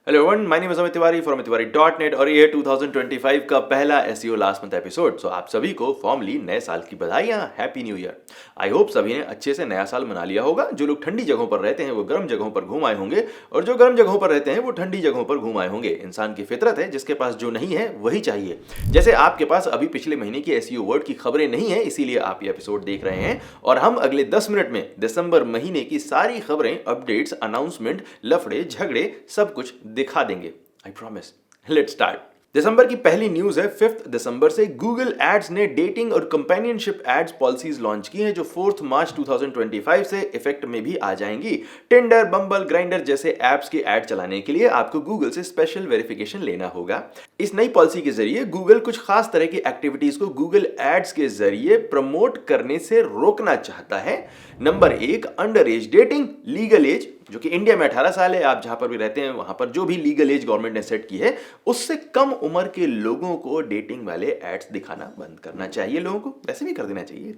Hello everyone, my name is Amit Tiwari from tiwari.net और ये 2025 का पहला एसईओ लास्ट मंथ एपिसोड। सो आप सभी को फॉर्मली नए साल की बधाइयां, happy new year. I hope सभी ने अच्छे से नया साल मना लिया होगा। जो लोग ठंडी जगहों पर रहते हैं वो गर्म जगहों पर घूम आए होंगे और जो गर्म जगहों पर रहते हैं वो ठंडी जगहों पर घूम आए होंगे। इंसान की फितरत है, जिसके पास जो नहीं है वही चाहिए। जैसे आपके पास अभी पिछले महीने की एसईओ वर्ड की खबरें नहीं है, इसीलिए आप ये एपिसोड देख रहे हैं और हम अगले 10 मिनट में दिसंबर महीने की सारी खबरें, अपडेट्स, अनाउंसमेंट, लफड़े झगड़े सब कुछ दिखा देंगे। I promise. Let's start. दिसंबर की पहली न्यूज है। 5 दिसंबर से गूगल एड्स ने डेटिंग और कंपेनियनशिप एड्स पॉलिसीज लॉन्च की हैं, जो 4 मार्च 2025 से इफेक्ट में भी आ जाएंगी। टिंडर, बम्बल, ग्राइंडर जैसे एप्स के ऐड चलाने के लिए आपको गूगल से स्पेशल वेरिफिकेशन लेना होगा। इस नई पॉलिसी के जरिए गूगल कुछ खास तरह की एक्टिविटीज को गूगल एड्स के जरिए प्रमोट करने से रोकना चाहता है। Number 1, under age dating. Legal age, जो कि इंडिया में 18 साल है, आप जहां पर भी रहते हैं वहां पर जो भी लीगल एज गवर्नमेंट ने सेट की है, उससे कम उम्र के लोगों को डेटिंग वाले एड्स दिखाना बंद करना चाहिए। लोगों को वैसे भी कर देना चाहिए,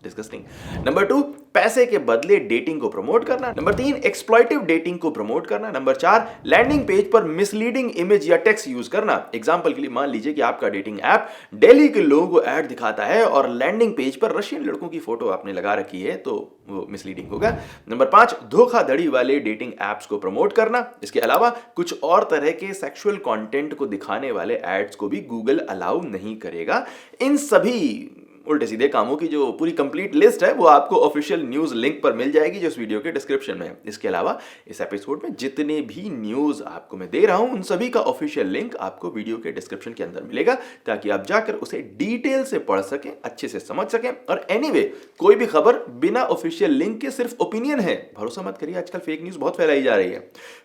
डिस्गस्टिंग। नंबर 2, पैसे के बदले डेटिंग को प्रमोट करना। नंबर 3, एक्सप्लॉइटिव डेटिंग को प्रमोट करना। नंबर 4, लैंडिंग पेज पर मिसलीडिंग इमेज या टेक्स्ट यूज करना। एग्जांपल के लिए मान लीजिए कि आपका डेटिंग ऐप दिल्ली के लोगों को ऐड दिखाता है और लैंडिंग पेज पर रशियन लड़कों की फोटो आपने लगा रखी है, तो वो मिसलीडिंग होगा। नंबर 5, धोखाधड़ी वाले डेटिंग एप्स को प्रमोट करना। इसके अलावा कुछ और तरह के सेक्सुअल कंटेंट को दिखाने वाले एड्स को भी गूगल अलाउ नहीं करेगा। इन सभी उल्टे सीधे कामों की जो पूरी कंप्लीट लिस्ट है वो आपको ऑफिशियल न्यूज लिंक पर मिल जाएगी, जो इस वीडियो के डिस्क्रिप्शन में है। इसके अलावा इस एपिसोड में जितने भी न्यूज आपको मैं दे रहा हूं उन सभी का ऑफिशियल लिंक आपको वीडियो के डिस्क्रिप्शन के अंदर मिलेगा, ताकि आप जाकर उसे डिटेल से पढ़ सकें, अच्छे से समझ सकें। और एनीवे, कोई भी खबर बिना ऑफिशियल लिंक के सिर्फ ओपिनियन है, भरोसा मत करिए। आजकल फेक न्यूज बहुत फैलाई जा रही है।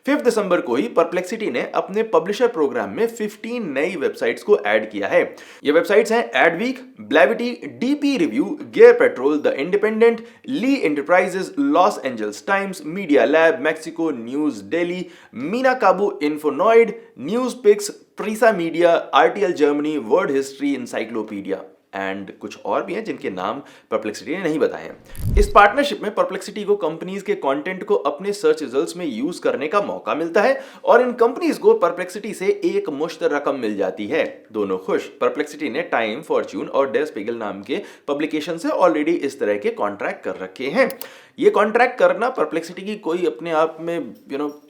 5 दिसंबर को ही परप्लेक्सिटी ने अपने पब्लिशर प्रोग्राम में 15 नई वेबसाइट्स को ऐड किया है। ये वेबसाइट्स हैं Adweek, Blavity, DP Review, Gear Patrol, the Independent, Lee Enterprises, Los Angeles Times, Media Lab, Mexico News Daily, मीना काबू इन्फोनॉइड, News Picks, Prisa Media, RTL Germany, Word History, encyclopedia and कुछ और भी हैं जिनके नाम परप्लेक्सिटी ने नहीं बताए हैं। इस पार्टनरशिप में परप्लेक्सिटी को कंपनीज के कंटेंट को अपने सर्च रिजल्ट्स में यूज करने का मौका मिलता है और इन कंपनीज को परप्लेक्सिटी से एक मुश्त रकम मिल जाती है। दोनों खुश। परप्लेक्सिटी ने टाइम, फॉर्च्यून और डे स्पिगल नाम के पब्लिकेशन से ऑलरेडी इस तरह के कॉन्ट्रैक्ट कर रखे हैं। ये कॉन्ट्रैक्ट करना परप्लेक्सिटी की कोई अपने आप में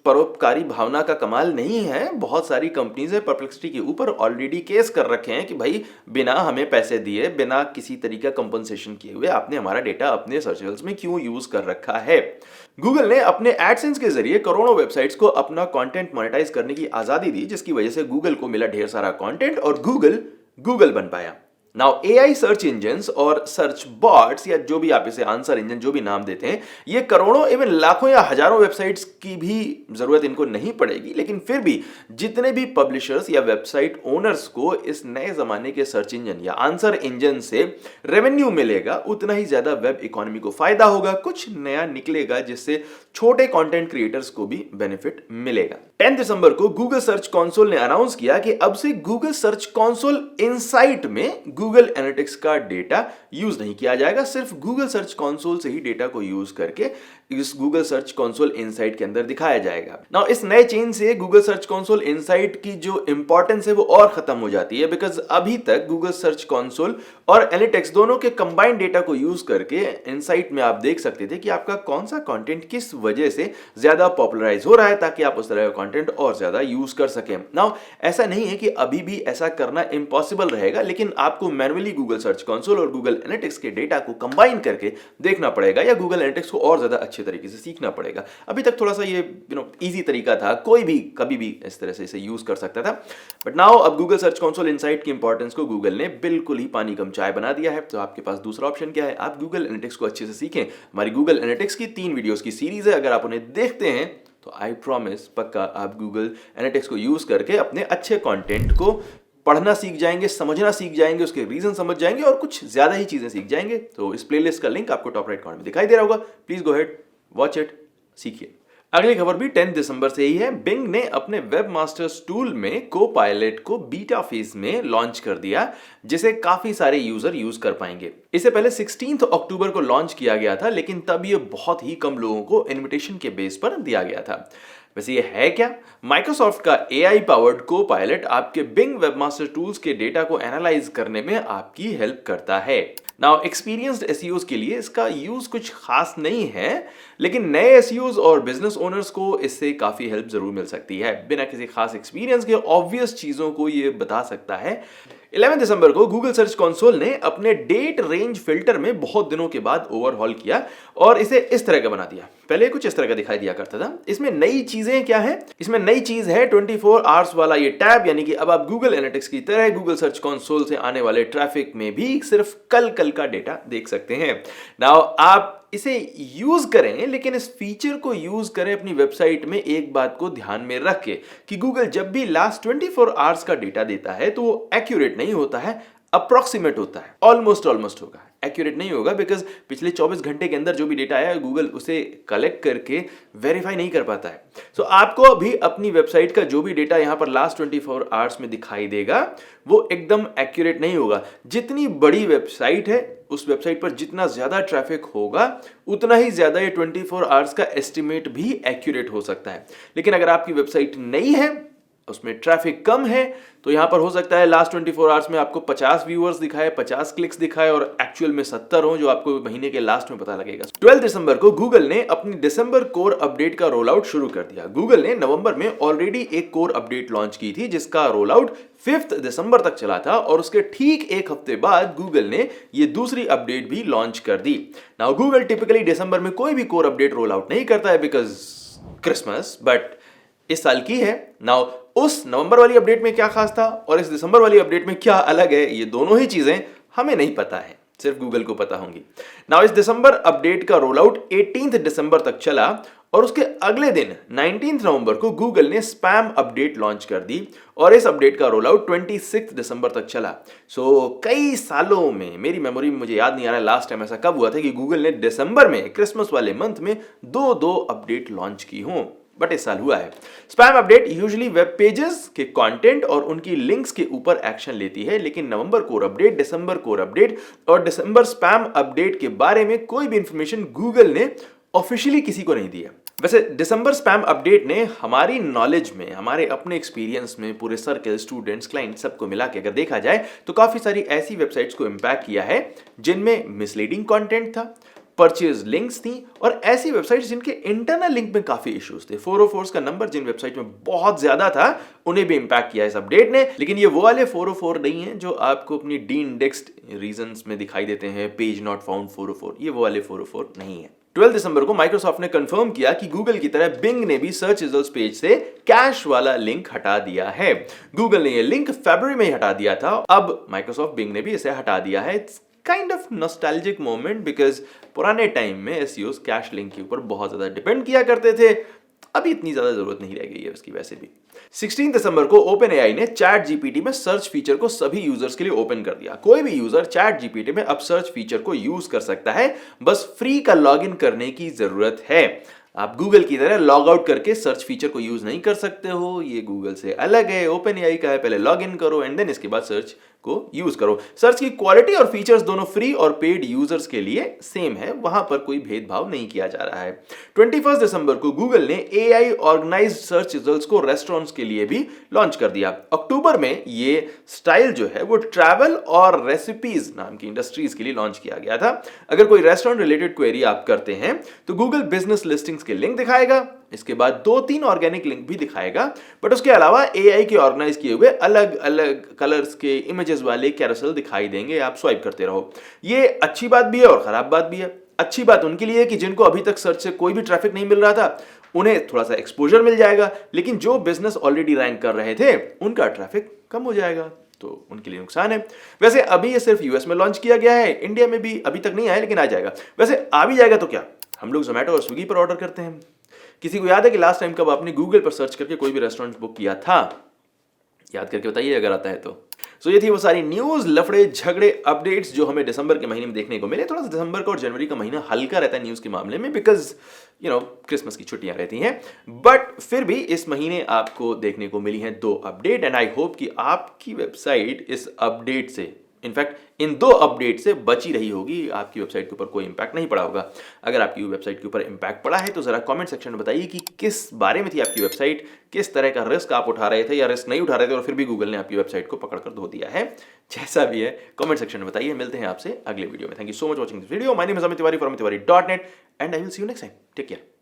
परोपकारी भावना का कमाल नहीं है। बहुत सारी कंपनीज है परप्लेक्सिटी के ऊपर ऑलरेडी केस कर रखे हैं कि भाई बिना हमें पैसे दिए, बिना किसी तरीके का कंपनसेशन किए हुए आपने हमारा डेटा अपने सर्च रिजल्ट्स में क्यों यूज कर रखा है। गूगल ने अपने एडसेंस के जरिए करोड़ों वेबसाइट्स को अपना कंटेंट मोनेटाइज करने की आजादी दी, जिसकी वजह से गूगल को मिला ढेर सारा कंटेंट और गूगल बन पाया। नाउ एआई सर्च इंजन्स और सर्च बॉट्स, या जो भी आप इसे आंसर इंजन जो भी नाम देते हैं, ये करोड़ों इवन लाखों या हजारों वेबसाइट्स की भी जरूरत इनको नहीं पड़ेगी। लेकिन फिर भी जितने भी पब्लिशर्स या वेबसाइट ओनर्स को इस नए जमाने के सर्च इंजन या आंसर इंजन से रेवेन्यू मिलेगा, उतना ही ज्यादा वेब इकोनॉमी को फायदा होगा, कुछ नया निकलेगा जिससे छोटे कंटेंट क्रिएटर्स को भी बेनिफिट मिलेगा। 10 दिसंबर को गूगल सर्च कंसोल ने अनाउंस किया कि अब से गूगल सर्च कंसोल इनसाइट में गूगल एनालिटिक्स का डेटा यूज नहीं किया जाएगा। सिर्फ गूगल सर्च कंसोल से ही डेटा को यूज करके इस गूगल सर्च कंसोल इनसाइट के अंदर दिखाया जाएगा। नाउ इस नए चेंज से गूगल सर्च कंसोल इनसाइट की जो इंपॉर्टेंस है वो और खत्म हो जाती है, बिकॉज अभी तक गूगल सर्च कंसोल और एनालिटिक्स दोनों के कंबाइंड डेटा को यूज करके इनसाइट में आप देख सकते थे कि आपका कौन सा कंटेंट किस वजह से ज्यादा पॉपुलराइज हो रहा है, ताकि आप उस तरह का कंटेंट और ज्यादा यूज कर सकें। नाउ ऐसा नहीं है कि अभी भी ऐसा करना इम्पॉसिबल रहेगा, लेकिन आपको मैन्युअली गूगल सर्च कंसोल और गूगल एनालिटिक्स के डेटा को कंबाइन करके देखना पड़ेगा, या गूगल एनालिटिक्स को और ज्यादा अच्छे तरीके से सीखना पड़ेगा। अभी तक थोड़ा सा ये इजी तरीका था, कोई भी कभी भी इस तरह से इसे यूज कर सकता था, बट नाउ अब गूगल सर्च कंसोल इनसाइट की इंपॉर्टेंस को गूगल ने बिल्कुल ही पानी कम चाय बना दिया है। तो आपके पास दूसरा ऑप्शन क्या है, आप गूगल एनालिटिक्स को अच्छे से सीखें। हमारी गूगल एनालिटिक्स की 3 वीडियोस की सीरीज है, अगर आप उन्हें देखते हैं तो आई प्रॉमिस पक्का आप गूगल एनालिटिक्स को यूज करके अपने अच्छे कंटेंट को पढ़ना सीख जाएंगे, समझना सीख जाएंगे, उसके रीजन समझ जाएंगे और कुछ ज्यादा ही चीजें सीख जाएंगे। तो इस प्लेलिस्ट का लिंक आपको टॉप राइट कॉर्नर में दिखाई दे रहा होगा, please go head, watch it, सीखिए। अगली खबर भी 10 दिसंबर से ही है। बिंग ने अपने वेब मास्टर्स टूल में कोपायलट को बीटा फेज में लॉन्च कर दिया, जिसे काफी सारे यूजर यूज कर पाएंगे। इससे पहले 16 अक्टूबर को लॉन्च किया गया था, लेकिन तब ये बहुत ही कम लोगों को इनविटेशन के बेस पर दिया गया था। वैसे ये है क्या? माइक्रोसॉफ्ट का AI पावर्ड को पायलट आपके बिंग वेबमास्टर टूल्स के डेटा को एनालाइज करने में आपकी हेल्प करता है। नाउ एक्सपीरियंस्ड एसईओज के लिए इसका यूज कुछ खास नहीं है, लेकिन नए एसईओज और बिजनेस ओनर्स को इससे काफी हेल्प जरूर मिल सकती है। बिना किसी खास एक्सपीरियंस के ऑब्वियस चीजों को ये बता सकता है। 11 दिसंबर को गूगल सर्च कंसोल ने अपने डेट रेंज फिल्टर में बहुत दिनों के बाद ओवरहॉल किया और इसे इस तरह का बना दिया। पहले कुछ इस तरह का दिखाई दिया करता था। इसमें नई चीजें क्या है? इसमें नई चीज है 24 आवर्स वाला ये टैब, यानी कि अब आप गूगल एनालिटिक्स की तरह गूगल सर्च कंसोल से आने वाले ट्रैफिक में भी सिर्फ कल का डेटा देख सकते हैं। नाउ आप इसे यूज करें, लेकिन इस फीचर को यूज करें अपनी वेबसाइट में एक बात को ध्यान में रख के कि गूगल जब भी लास्ट 24 आवर्स का डेटा देता है तो वो एक्यूरेट नहीं होता है, अप्रोक्सीमेट होता है। ऑलमोस्ट होगा, एक्यूरेट नहीं होगा, बिकॉज पिछले 24 घंटे के अंदर जो भी डेटा आया है गूगल उसे कलेक्ट करके वेरीफाई नहीं कर पाता है। सो आपको अभी अपनी वेबसाइट का जो भी डेटा यहां पर लास्ट 24 आवर्स में दिखाई देगा वो एकदम एक्यूरेट नहीं होगा। जितनी बड़ी वेबसाइट है उस वेबसाइट पर जितना ज्यादा ट्रैफिक होगा उतना ही ज्यादा ये 24 आवर्स का एस्टिमेट भी एक्यूरेट हो सकता है। लेकिन अगर आपकी वेबसाइट नई है, उसमें ट्रैफिक कम है, तो यहां पर हो सकता है लास्ट 24 आवर्स में आपको 50 व्यूअर्स दिखाए, 50 क्लिक्स दिखाए और एक्चुअल में 70 हो, जो आपको महीने के लास्ट में पता लगेगा। 12 दिसंबर को गूगल ने अपनी दिसंबर कोर अपडेट का रोल आउट शुरू कर दिया। गूगल ने नवंबर में ऑलरेडी एक कोर अपडेट लॉन्च की थी जिसका रोल आउट 5 दिसंबर तक चला था और उसके ठीक एक हफ्ते बाद गूगल ने ये दूसरी अपडेट भी लॉन्च कर दी। नाउ गूगल टिपिकली दिसंबर में कोई भी कोर अपडेट रोल आउट नहीं करता है बिकॉज क्रिसमस, बट इस साल की है। नाउ उस नवंबर वाली अपडेट में क्या खास था और इस दिसंबर वाली अपडेट में क्या अलग है, ये दोनों ही चीजें हमें नहीं पता है, सिर्फ गूगल को पता होंगी। नाउ इस दिसंबर अपडेट का रोल आउट 18 दिसंबर तक चला और उसके अगले दिन 19 नवंबर को गूगल ने स्पैम अपडेट लॉन्च कर दी और इस अपडेट का रोल आउट 26 दिसंबर तक चला। सो कई सालों में, मेरी मेमोरी में मुझे याद नहीं आ रहा लास्ट टाइम ऐसा कब हुआ था कि गूगल ने दिसंबर में, क्रिसमस वाले मंथ में दो अपडेट लॉन्च की हों, बट इस साल हुआ है। Spam update usually web pages के कंटेंट और उनकी लिंक्स के ऊपर एक्शन लेती है, लेकिन नवंबर कोर अपडेट, दिसंबर कोर अपडेट और दिसंबर स्पैम अपडेट के बारे में कोई भी इंफॉर्मेशन गूगल ने ऑफिशियली किसी को नहीं दी है। वैसे दिसंबर स्पैम अपडेट ने हमारी नॉलेज में, हमारे अपने एक्सपीरियंस में, पूरे सर्कल, स्टूडेंट्स, क्लाइंट सबको मिला के अगर देखा जाए तो काफी सारी ऐसी वेबसाइट्स को इंपैक्ट किया है जिनमें मिसलीडिंग कंटेंट था, परचेज लिंक्स थी और ऐसी वेबसाइट्स जिनके इंटरनल लिंक में काफी इश्यूज थे। 404 का नंबर जिन वेबसाइट में बहुत ज्यादा था उन्हें भी इंपैक्ट किया इस अपडेट ने। लेकिन ये वो वाले 404 नहीं है जो आपको अपनी डी इंडेक्स्ड रीजंस में दिखाई देते हैं, पेज नॉट फाउंड 404, ये वो वाले 404 नहीं है। 12 दिसंबर को माइक्रोसॉफ्ट ने कंफर्म किया कि गूगल की तरह बिंग ने भी सर्च रिजल्ट्स पेज से कैश वाला लिंक हटा दिया है। गूगल ने ये लिंक फरवरी में ही हटा दिया था, अब माइक्रोसॉफ्ट बिंग ने भी इसे हटा दिया है। Kind of nostalgic moment, because पुराने टाइम में एसईओज कैश लिंक के ऊपर बहुत ज्यादा डिपेंड किया करते थे, अभी इतनी ज्यादा जरूरत नहीं रह गई है उसकी। वैसे भी 16 दिसंबर को ओपन एआई ने चैट जीपीटी में सर्च फीचर को सभी यूजर्स के लिए ओपन कर दिया। कोई भी यूजर चैट जीपीटी में अब सर्च फीचर को यूज कर सकता है, बस फ्री का लॉगिन करने की जरूरत है। आप गूगल की तरह लॉग आउट करके सर्च फीचर को यूज नहीं कर सकते हो, ये गूगल से अलग है, ओपन एआई का है। पहले लॉग इन करो एंड देन इसके बाद सर्च को यूज करो। सर्च की क्वालिटी और फीचर्स दोनों फ्री और पेड यूजर्स के लिए सेम है, वहां पर कोई भेदभाव नहीं किया जा रहा है। 21 दिसंबर को गूगल ने एआई ऑर्गेनाइज्ड सर्च रिजल्ट्स को रेस्टोरेंट्स के लिए भी लॉन्च कर दिया। अक्टूबर में ये स्टाइल जो है वो ट्रैवल और रेसिपीज नाम की इंडस्ट्रीज के लिए लॉन्च किया गया था। अगर कोई रेस्टोरेंट रिलेटेड क्वेरी आप करते हैं तो गूगल बिजनेस लिस्टिंग्स के लिंक दिखाएगा, इसके बाद 2-3 ऑर्गेनिक लिंक भी दिखाएगा, बट उसके अलावा एआई के ऑर्गेनाइज किए हुए अलग अलग कलर्स के इमेजेस वाले कैरोसेल दिखाई देंगे, आप स्वाइप करते रहो। ये अच्छी बात भी है और खराब बात भी है। अच्छी बात उनके लिए कि जिनको अभी तक सर्च से कोई भी ट्रैफिक नहीं मिल रहा था उन्हें थोड़ा सा एक्सपोजर मिल जाएगा, लेकिन जो बिजनेस ऑलरेडी रैंक कर रहे थे उनका ट्रैफिक कम हो जाएगा, तो उनके लिए नुकसान है। वैसे अभी ये सिर्फ यूएस में लॉन्च किया गया है, इंडिया में भी अभी तक नहीं आया, लेकिन आ जाएगा। वैसे आ भी जाएगा तो क्या, हम लोग जोमेटो और स्विगी पर ऑर्डर करते हैं। किसी को याद है कि लास्ट टाइम कब आपने गूगल पर सर्च करके कोई भी रेस्टोरेंट बुक किया था? याद करके बताइए अगर आता है तो। सो ये थी वो सारी न्यूज, लफड़े, झगड़े, अपडेट्स जो हमें दिसंबर के महीने में देखने को मिले। थोड़ा सा दिसंबर का और जनवरी का महीना हल्का रहता है न्यूज के मामले में, बिकॉज क्रिसमस की छुट्टियां रहती हैं, बट फिर भी इस महीने आपको देखने को मिली हैं 2 अपडेट एंड आई होप कि आपकी वेबसाइट इस अपडेट से इनफैक्ट इन 2 अपडेट से बची रही होगी, आपकी वेबसाइट के ऊपर कोई इंपैक्ट नहीं पड़ा होगा। अगर आपकी वेबसाइट के ऊपर इंपैक्ट पड़ा है तो ज़रा कमेंट सेक्शन में बताइए कि किस बारे में थी आपकी वेबसाइट, किस तरह का रिस्क आप उठा रहे थे या रिस्क नहीं उठा रहे थे और फिर भी गूगल ने आपकी वेबसाइट को पकड़ कर धो दिया है। जैसा भी है कमेंट सेक्शन में बताइए। मिलते हैं आपसे अगले वीडियो में। Thank you so much watching this video. My name is Amit Tiwari from tiwari.net and I will see you next time. Take care.